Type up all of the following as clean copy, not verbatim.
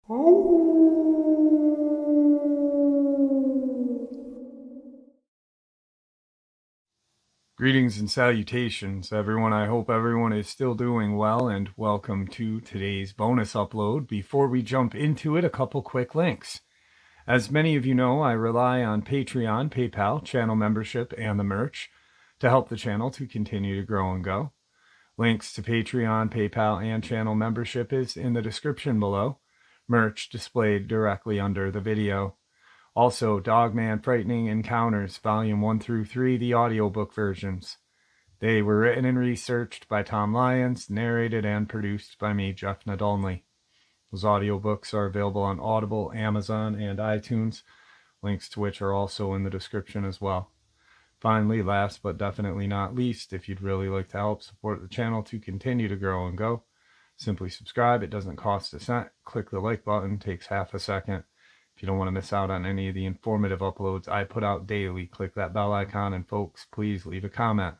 Greetings and salutations, everyone. I hope everyone is still doing well, and welcome to today's bonus upload. Before we jump into it, a couple quick links. As many of you know, I rely on Patreon, PayPal, channel membership, and the merch to help the channel to continue to grow and go. Links to Patreon, PayPal, and channel membership is in the description below. Merch displayed directly under the video. Also, Dogman Frightening Encounters, Volume 1 through 3, the audiobook versions. They were written and researched by Tom Lyons, narrated and produced by me, Jeff Nadolny. Those audiobooks are available on Audible, Amazon, and iTunes, links to which are also in the description as well. Finally, last but definitely not least, if you'd really like to help support the channel to continue to grow and go, simply subscribe. It doesn't cost a cent. Click the like button, takes half a second. If you don't want to miss out on any of the informative uploads I put out daily, click that bell icon, and folks, please leave a comment.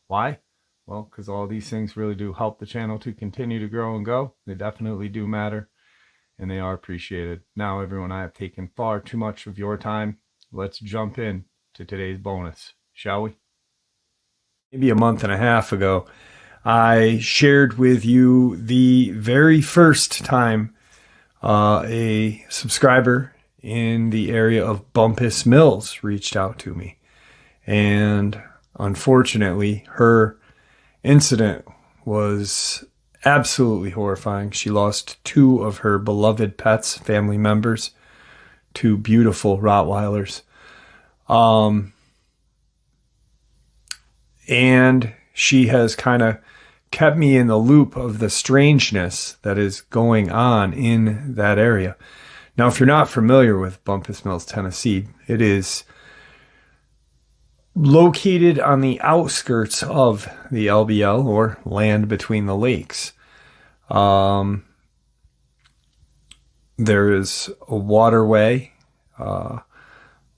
Why? Well, because all these things really do help the channel to continue to grow and go. They definitely do matter, and they are appreciated. Now, everyone, I have taken far too much of your time. Let's jump in to today's bonus, shall we? Maybe a month and a half ago, I shared with you the very first time a subscriber in the area of Bumpus Mills reached out to me. And unfortunately, her incident was absolutely horrifying. She lost two of her beloved pets, family members, two beautiful Rottweilers. And she has kind of kept me in the loop of the strangeness that is going on in that area. Now, if you're not familiar with Bumpus Mills, Tennessee, it is located on the outskirts of the L.B.L, or land between the lakes. There is a waterway,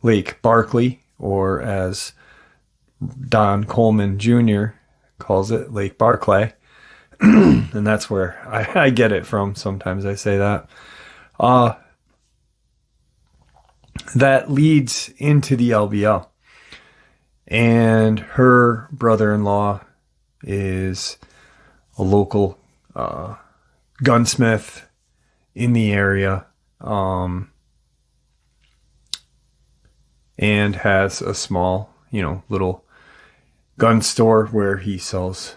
Lake Barkley, or as Don Coleman Jr. calls it, Lake Barclay. And that's where I get it from. Sometimes I say that. That leads into the L.B.L. And her brother-in-law is a local gunsmith in the area, and has a small, little gun store where he sells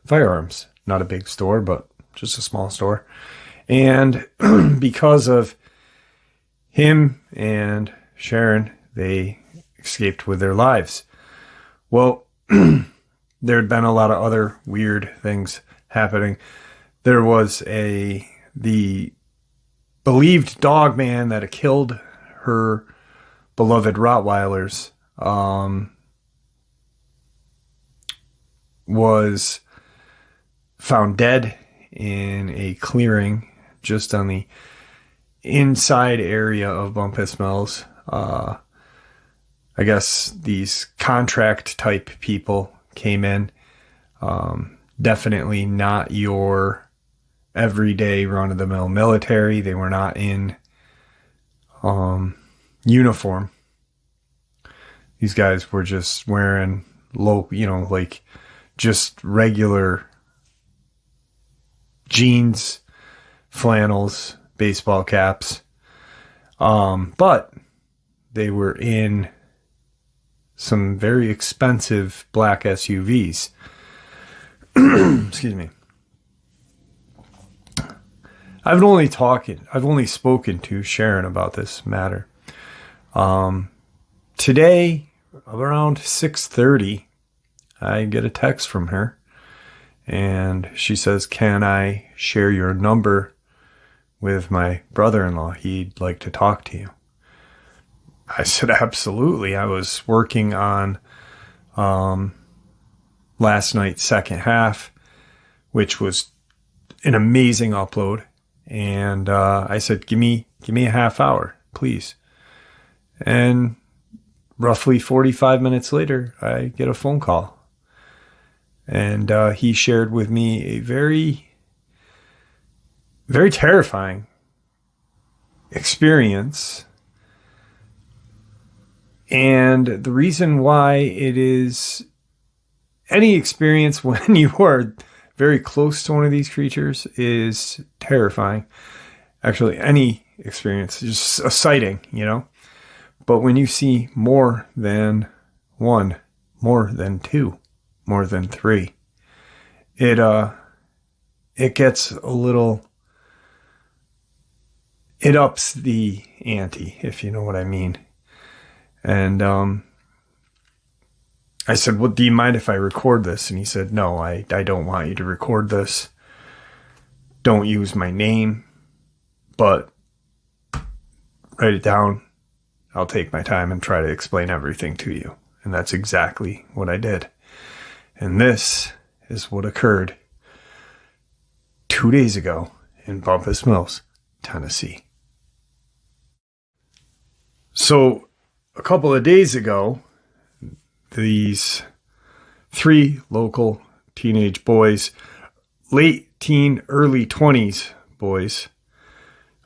firearms. Not a big store, but just a small store. And because of him and Sharon, they escaped with their lives. Well, there had been a lot of other weird things happening. There was the believed dogman that had killed her beloved Rottweilers, was found dead in a clearing just on the inside area of Bumpus Mills. I guess these contract type people came in. Definitely not your everyday run-of-the-mill military. They were not in uniform. These guys were just wearing low, like just regular jeans, flannels, baseball caps. But they were in some very expensive black SUVs. Excuse me. I've only spoken to Sharon about this matter. Today, around 6:30, I get a text from her, and she says, "Can I share your number with my brother-in-law? He'd like to talk to you." I said, "Absolutely." I was working on last night's second half, which was an amazing upload. And I said, give me a half hour, please. And roughly 45 minutes later, I get a phone call. And he shared with me a very, very terrifying experience. And the reason why it is any experience when you are very close to one of these creatures is terrifying. Actually, any experience, just a sighting, But when you see more than one, more than two, more than three, it gets a little, it ups the ante, if you know what I mean. And I said, well, do you mind if I record this? And he said, no, I don't want you to record this. Don't use my name, but write it down. I'll take my time and try to explain everything to you. And that's exactly what I did. And this is what occurred 2 days ago in Bumpus Mills, Tennessee. So a couple of days ago, these 3 local teenage boys, late teen, early 20s boys,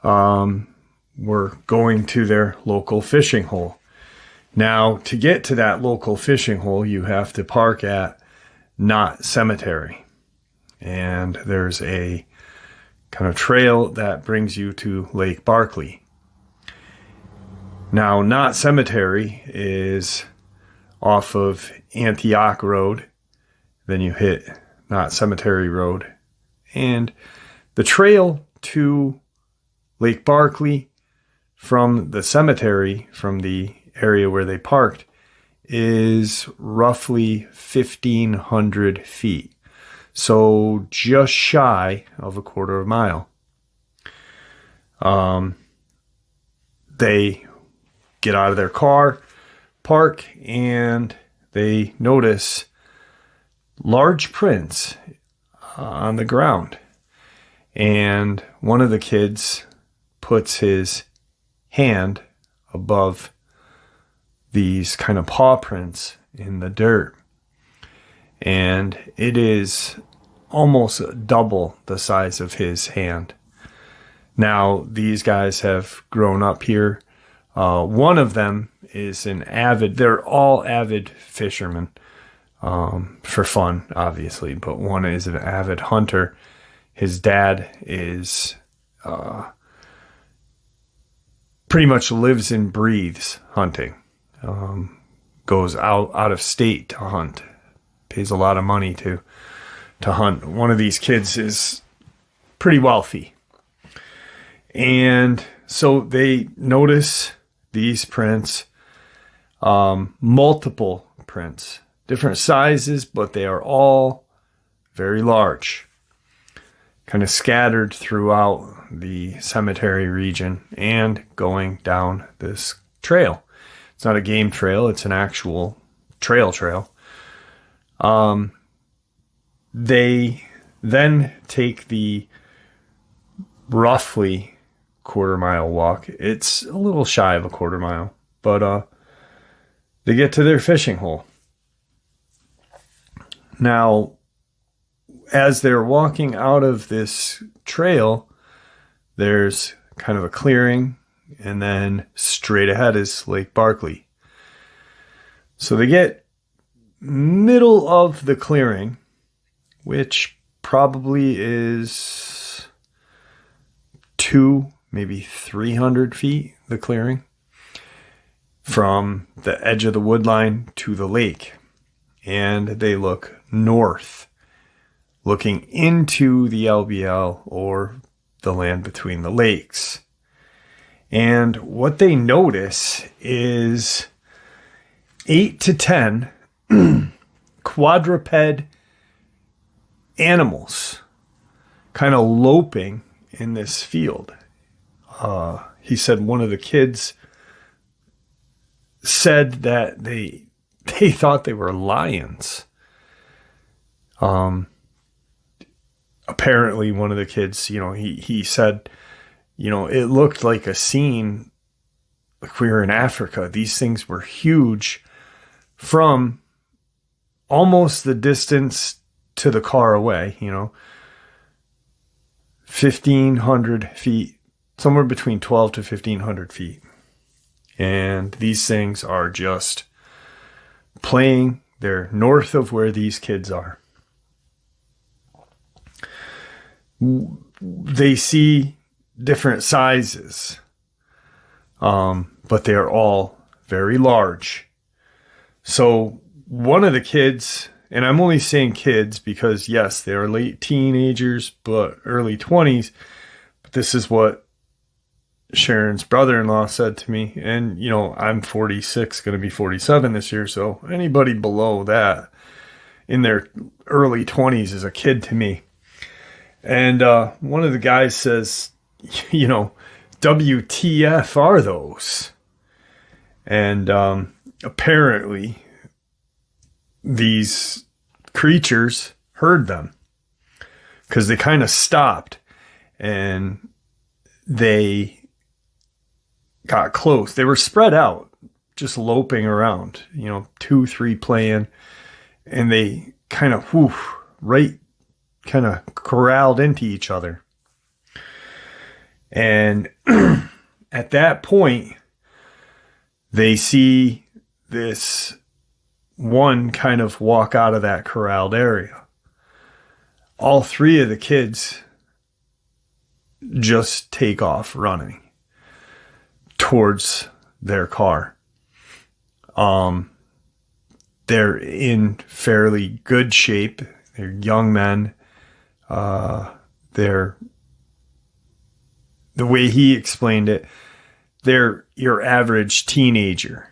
were going to their local fishing hole. Now, to get to that local fishing hole, you have to park at Knott Cemetery. And there's a kind of trail that brings you to Lake Barkley. Now, Knott Cemetery is off of Antioch Road. Then you hit Knott Cemetery Road. And the trail to Lake Barkley from the cemetery, from the area where they parked, is roughly 1,500 feet. So just shy of a quarter of a mile. They get out of their car, park, and they notice large prints on the ground. And one of the kids puts his hand above these kind of paw prints in the dirt. And it is almost double the size of his hand. Now, these guys have grown up here. One of them is they're all avid fishermen, for fun, obviously, but one is an avid hunter. His dad is, pretty much lives and breathes hunting. Goes out of state to hunt. Pays a lot of money to hunt. One of these kids is pretty wealthy. And so they notice these prints, multiple prints, different sizes, but they are all very large, kind of scattered throughout the cemetery region and going down this trail. It's not a game trail, it's an actual trail. They then take the roughly quarter-mile walk. It's a little shy of a quarter mile, but they get to their fishing hole. Now, as they're walking out of this trail, there's kind of a clearing, and then straight ahead is Lake Barkley. So they get middle of the clearing, which probably is 200, maybe 300 feet, the clearing, from the edge of the wood line to the lake. And they look north, looking into the L.B.L, or the land between the lakes. And what they notice is 8 to 10 quadruped animals kind of loping in this field. He said one of the kids said that they thought they were lions. Apparently one of the kids, he said, it looked like a scene like we were in Africa. These things were huge, from almost the distance to the car away, 1,500 feet somewhere between 12 to 1,500 feet. And these things are just playing. They're north of where these kids are. They see different sizes, but they're all very large. So one of the kids, and I'm only saying kids because, yes, they're late teenagers, but early 20s. But this is what Sharon's brother-in-law said to me. And, you know, I'm 46, going to be 47 this year. So anybody below that in their early 20s is a kid to me. And one of the guys says, you know, WTF are those? And apparently these creatures heard them because they kind of stopped and they got close. They were spread out, just loping around, you know, 2, 3 playing, and they kind of kind of corralled into each other. And at that point, they see this one kind of walk out of that corralled area. All 3 of the kids just take off running towards their car. They're in fairly good shape. They're young men. They're, the way he explained it, they're your average teenager.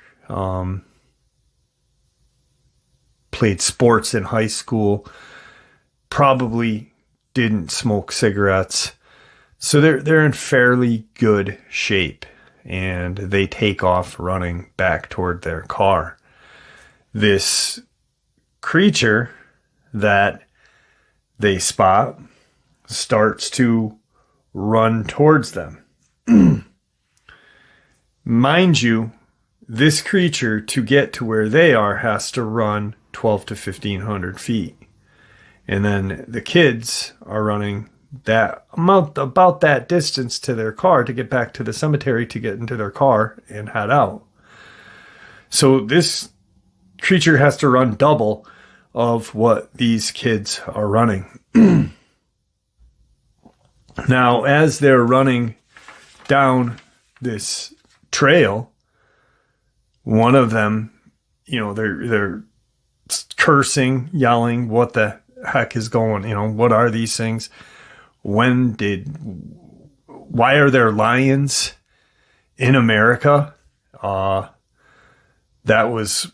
Played sports in high school, probably didn't smoke cigarettes. So they're in fairly good shape, and they take off running back toward their car. This creature that they spot starts to run towards them. Mind you, this creature, to get to where they are, has to run 12 to 1,500 feet. And then the kids are running that amount, about that distance to their car to get back to the cemetery to get into their car and head out. So this creature has to run double of what these kids are running. Now, as they're running down this trail, one of them, you know, they're cursing, yelling, what the heck is going, you know, what are these things? Why are there lions in America? That was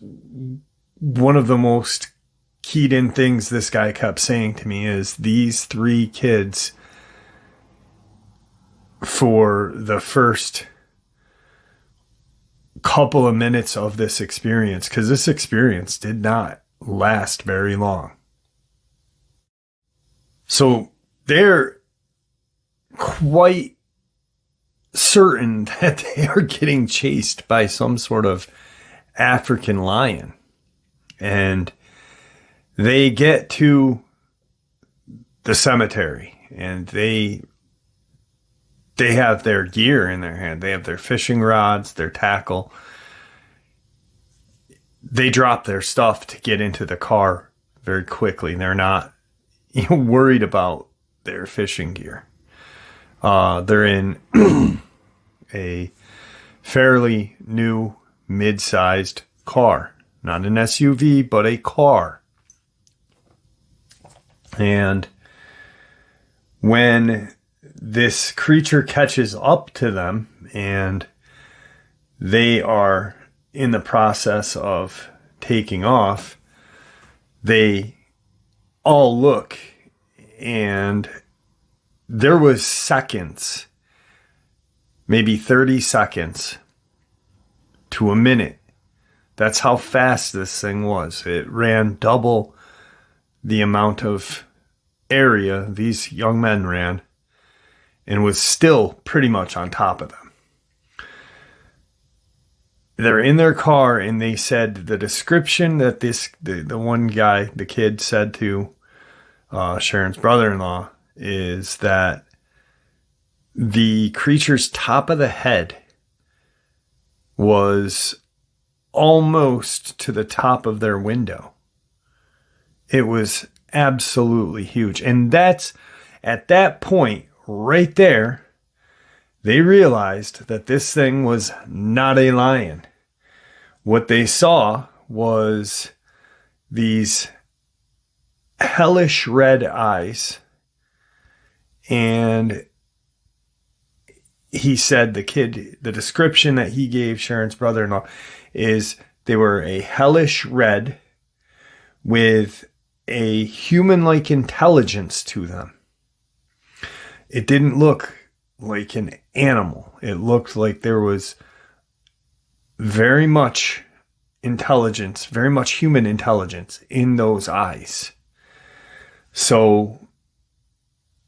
one of the most keyed in things this guy kept saying to me, is these 3 kids, for the first couple of minutes of this experience, because this experience did not last very long. So they're quite certain that they are getting chased by some sort of African lion. And they get to the cemetery, and they have their gear in their hand. They have their fishing rods, their tackle. They drop their stuff to get into the car very quickly. They're not worried about their fishing gear. They're in a fairly new mid-sized car. Not an SUV, but a car. And when this creature catches up to them and they are in the process of taking off, they all look, and there was seconds, maybe 30 seconds to a minute. That's how fast this thing was. It ran double the amount of area these young men ran, and was still pretty much on top of them. They're in their car, and they said the description that the one guy, the kid, said to Sharon's brother-in-law is that the creature's top of the head was almost to the top of their window. It was absolutely huge. And that's at that point right there, they realized that this thing was not a lion. What they saw was these hellish red eyes. And he said, the description that he gave Sharon's brother-in-law is they were a hellish red with a human-like intelligence to them. It didn't look like an animal. It looked like there was very much intelligence, very much human intelligence in those eyes. So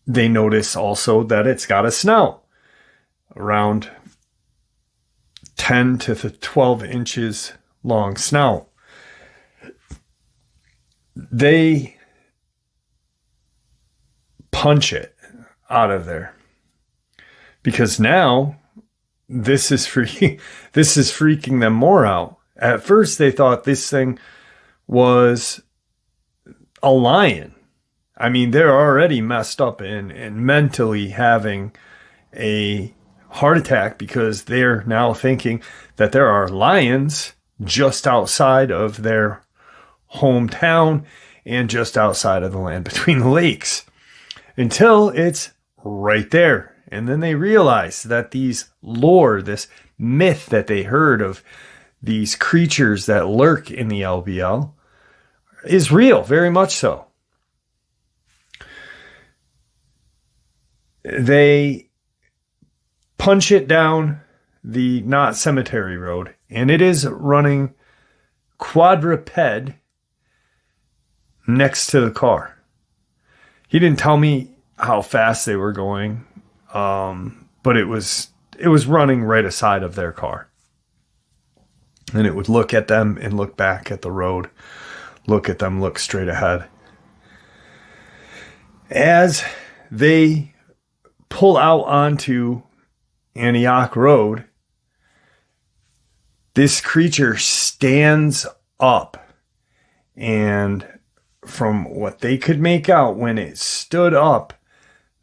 they notice also that it's got a snout around 10 to 12 inches long snout. They punch it out of there because now this is freaking them more out. At first they thought this thing was a lion. I mean, they're already messed up and mentally having a heart attack because they're now thinking that there are lions just outside of their hometown and just outside of the land between the lakes until it's right there. And then they realize that this myth that they heard of these creatures that lurk in the L.B.L. is real, very much so. They punch it down the not cemetery road, and it is running quadruped next to the car. He didn't tell me how fast they were going, but it was running right aside of their car. And it would look at them and look back at the road, look at them, look straight ahead. As they pull out onto Antioch Road, this creature stands up, and from what they could make out when it stood up,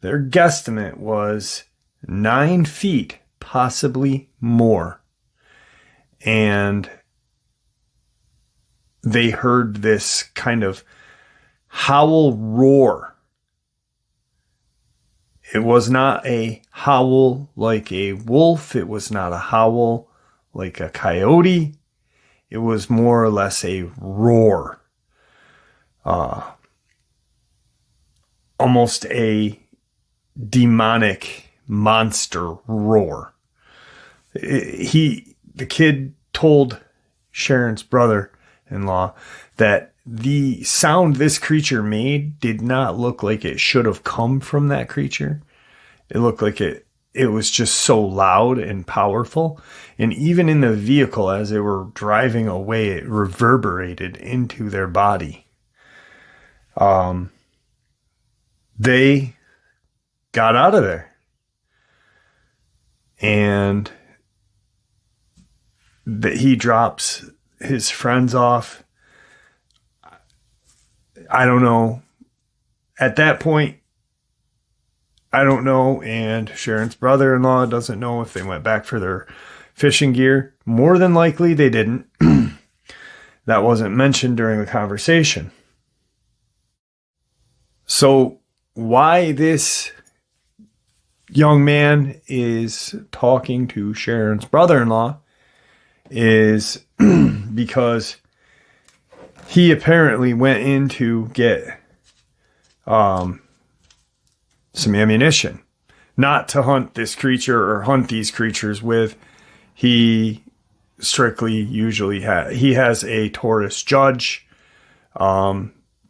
their guesstimate was 9 feet, possibly more. And they heard this kind of howl roar. It was not a howl like a wolf. It was not a howl like a coyote. It was more or less a roar. Almost a demonic monster roar. The kid told Sharon's brother-in-law that the sound this creature made did not look like it should have come from that creature. It looked like it was just so loud and powerful. And even in the vehicle, as they were driving away, it reverberated into their body. They got out of there. And he drops his friends off. I don't know. At that point, I don't know. And Sharon's brother-in-law doesn't know if they went back for their fishing gear. More than likely, they didn't. That wasn't mentioned during the conversation. So why this young man is talking to Sharon's brother-in-law is because he apparently went in to get some ammunition, not to hunt this creature or hunt these creatures with. He strictly usually has a Taurus Judge,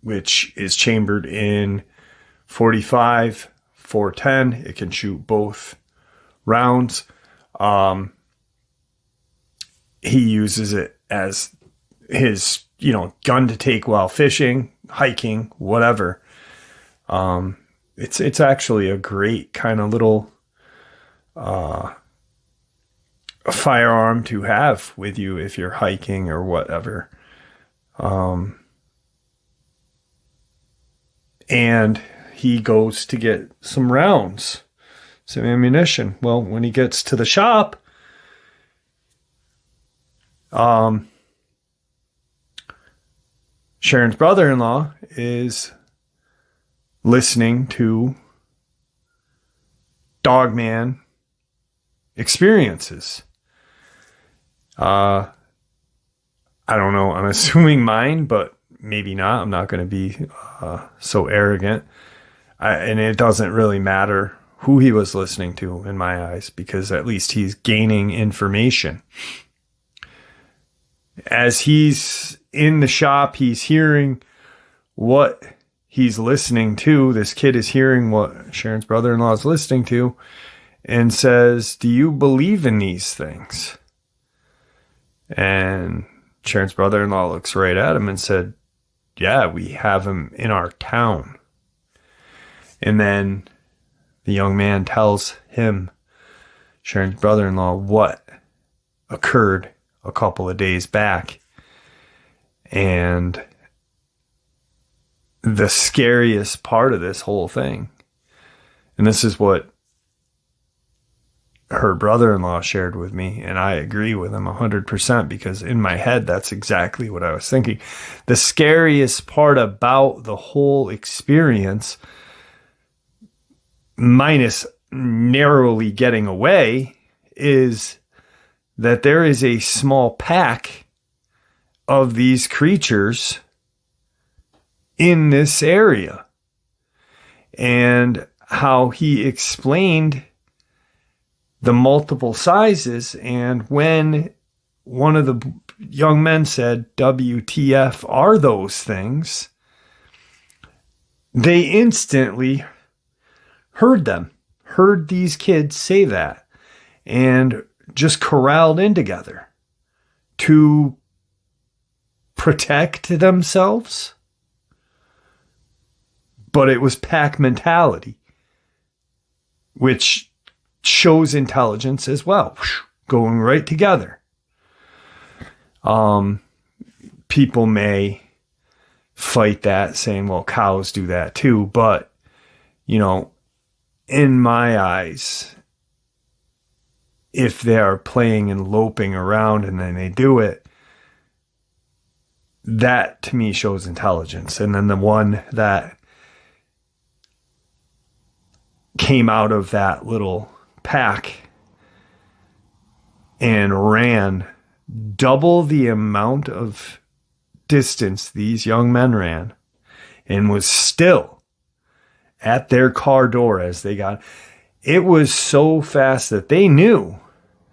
which is chambered in 45, 410. It can shoot both rounds. He uses it as his, gun to take while fishing, hiking, whatever. It's actually a great kind of little a firearm to have with you if you're hiking or whatever. And he goes to get some rounds, some ammunition. Well, when he gets to the shop, Sharon's brother-in-law is listening to Dogman experiences. I don't know. I'm assuming mine, but maybe not. I'm not going to be so arrogant. And it doesn't really matter who he was listening to in my eyes, because at least he's gaining information. As he's in the shop, he's hearing what he's listening to. This kid is hearing what Sharon's brother-in-law is listening to and says, "Do you believe in these things?" And Sharon's brother-in-law looks right at him and said, "Yeah, we have him in our town." And then the young man tells him, Sharon's brother-in-law, what occurred a couple of days back. And the scariest part of this whole thing, and this is what her brother-in-law shared with me, and I agree with him 100%, because in my head, that's exactly what I was thinking. The scariest part about the whole experience, minus narrowly getting away, is that there is a small pack of these creatures in this area. And how he explained the multiple sizes, and when one of the young men said, "WTF are those things?" they instantly heard these kids say that, and just corralled in together to protect themselves. But it was pack mentality, which shows intelligence as well, going right together. People may fight that, saying, well, cows do that too. But, in my eyes, if they are playing and loping around and then they do it, that to me shows intelligence. And then the one that came out of that little pack and ran double the amount of distance these young men ran, and was still at their car door as they got. It was so fast that they knew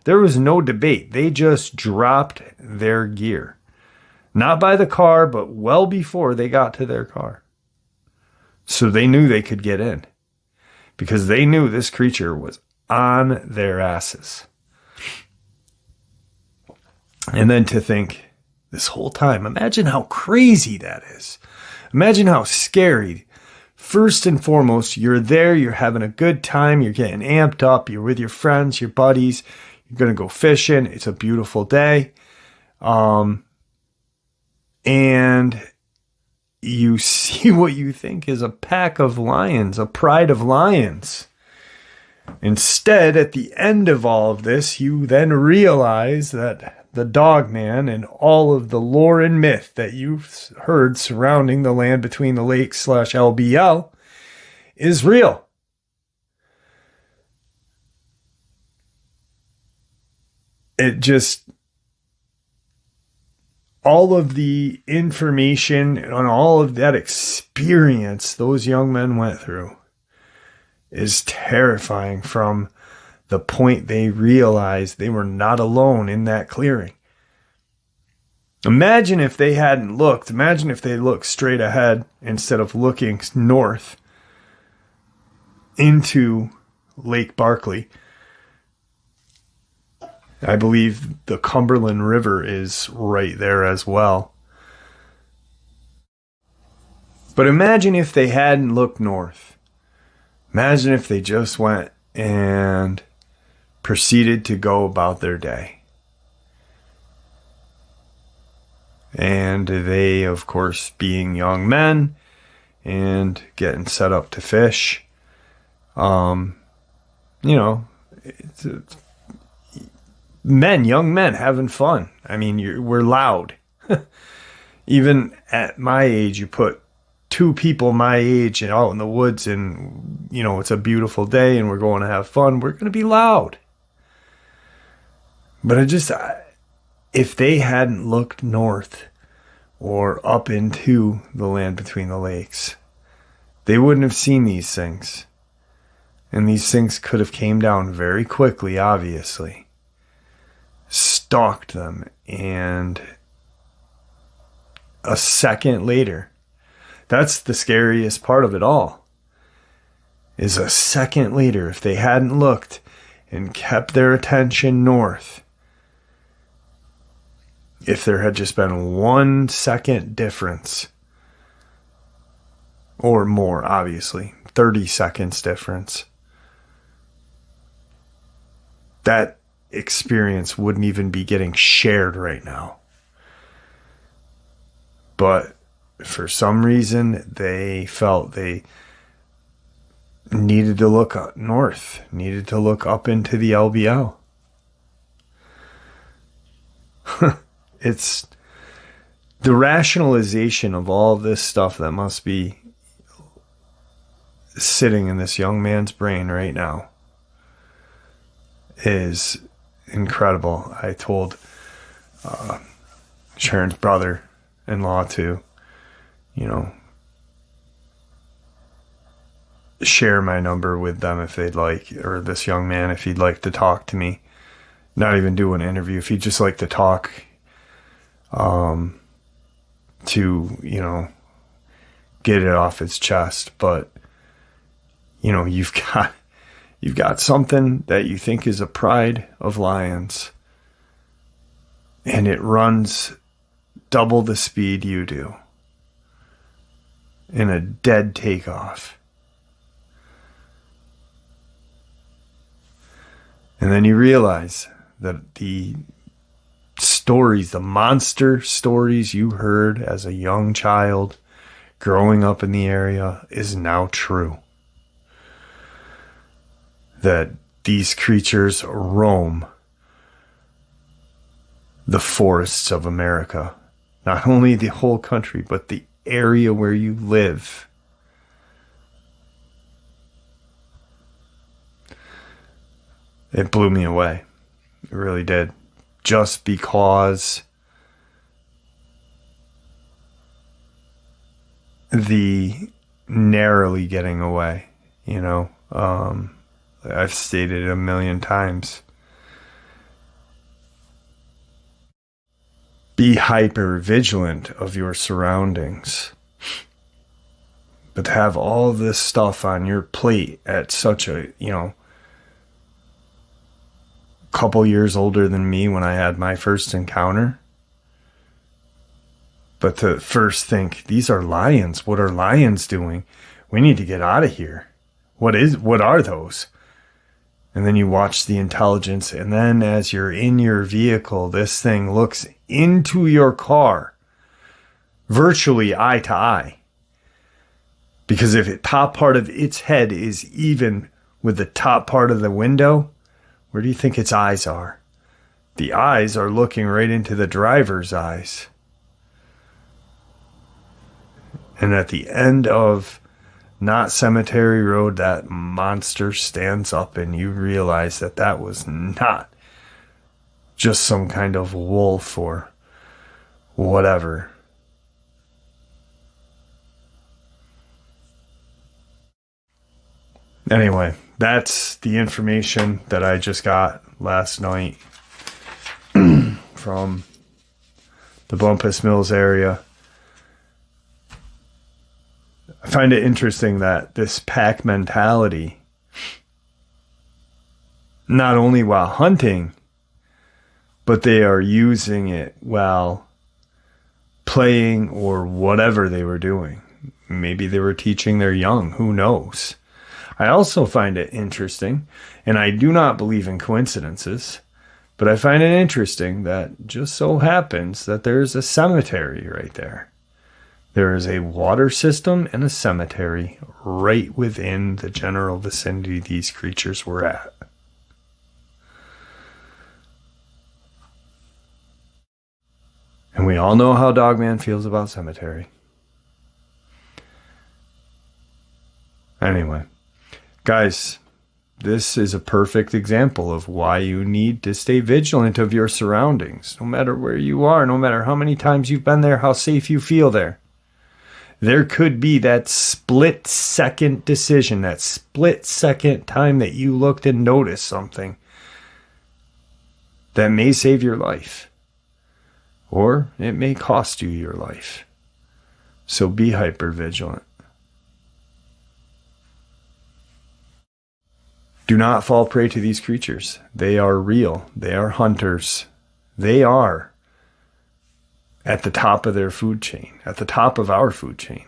there was no debate. They just dropped their gear. Not by the car, but well before they got to their car. So they knew they could get in, because they knew this creature was on their asses. And then to think this whole time, imagine how crazy that is. Imagine how scary. First and foremost, you're there, you're having a good time, you're getting amped up, you're with your friends, your buddies, you're going to go fishing, it's a beautiful day. And you see what you think is a pack of lions, a pride of lions. Instead, at the end of all of this, you then realize that the Dogman and all of the lore and myth that you've heard surrounding the land between the lakes / L.B.L. is real. It just, all of the information and all of that experience those young men went through is terrifying, from the point they realized they were not alone in that clearing. Imagine if they hadn't looked. Imagine if they looked straight ahead instead of looking north into Lake Barkley. I believe the Cumberland River is right there as well. But imagine if they hadn't looked north. Imagine if they just went and proceeded to go about their day. And they, of course, being young men and getting set up to fish, you know, it's young men having fun. I mean, we're loud. Even at my age, you put two people my age and out in the woods and, you know, it's a beautiful day and we're going to have fun. We're going to be loud. But if they hadn't looked north or up into the land between the lakes, they wouldn't have seen these things. And these things could have came down very quickly, obviously. Stalked them, and a second later, that's the scariest part of it all, is a second later, if they hadn't looked and kept their attention north, if there had just been 1 second difference, or more, obviously, 30 seconds difference, that experience wouldn't even be getting shared right now. But for some reason, they felt they needed to look up north, needed to look up into the L.B.L. It's the rationalization of all this stuff that must be sitting in this young man's brain right now is incredible. I told Sharon's brother-in-law to, you know, share my number with them if they'd like, or this young man if he'd like to talk to me. Not even do an interview, if he'd just like to talk, to, you know, get it off his chest. But, you know, you've got something that you think is a pride of lions, and it runs double the speed you do in a dead takeoff. And then you realize that the stories, the monster stories you heard as a young child growing up in the area is now true. That these creatures roam the forests of America. Not only the whole country, but the area where you live. It blew me away. It really did. Just because the narrowly getting away, you know, I've stated it a million times. Be hyper vigilant of your surroundings. But to have all this stuff on your plate at such a, you know, couple years older than me when I had my first encounter. But to first think, these are lions. What are lions doing? We need to get out of here. What are those? And then you watch the intelligence, and then as you're in your vehicle, this thing looks into your car, virtually eye to eye. Because if the top part of its head is even with the top part of the window, where do you think its eyes are? The eyes are looking right into the driver's eyes. And at the end of Not Cemetery Road, that monster stands up and you realize that that was not just some kind of wolf or whatever. Anyway, that's the information that I just got last night from the Bumpus Mills area. I find it interesting that this pack mentality, not only while hunting, but they are using it while playing or whatever they were doing. Maybe they were teaching their young, who knows? I also find it interesting, and I do not believe in coincidences, but I find it interesting that just so happens that there's a cemetery right there. There is a water system and a cemetery right within the general vicinity these creatures were at. And we all know how Dogman feels about cemetery. Anyway, guys, this is a perfect example of why you need to stay vigilant of your surroundings, no matter where you are, no matter how many times you've been there, how safe you feel there. There could be that split-second decision, that split-second time that you looked and noticed something that may save your life, or it may cost you your life. So be hyper-vigilant. Do not fall prey to these creatures. They are real. They are hunters. They are at the top of their food chain, at the top of our food chain.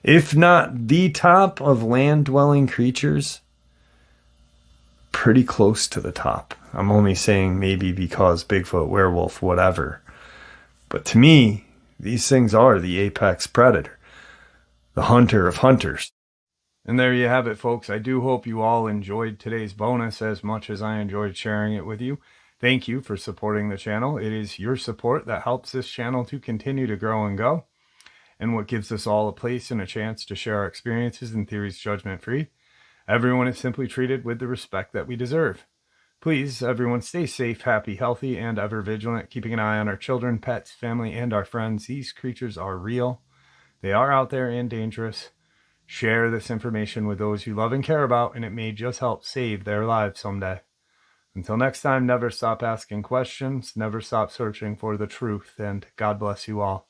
If not the top of land-dwelling creatures, pretty close to the top. I'm only saying maybe because Bigfoot, werewolf, whatever. But to me, these things are the apex predator, the hunter of hunters. And there you have it, folks. I do hope you all enjoyed today's bonus as much as I enjoyed sharing it with you. Thank you for supporting the channel. It is your support that helps this channel to continue to grow and go, and what gives us all a place and a chance to share our experiences and theories judgment-free. Everyone is simply treated with the respect that we deserve. Please, everyone, stay safe, happy, healthy, and ever vigilant, keeping an eye on our children, pets, family, and our friends. These creatures are real. They are out there and dangerous. Share this information with those you love and care about, and it may just help save their lives someday. Until next time, never stop asking questions, never stop searching for the truth, and God bless you all.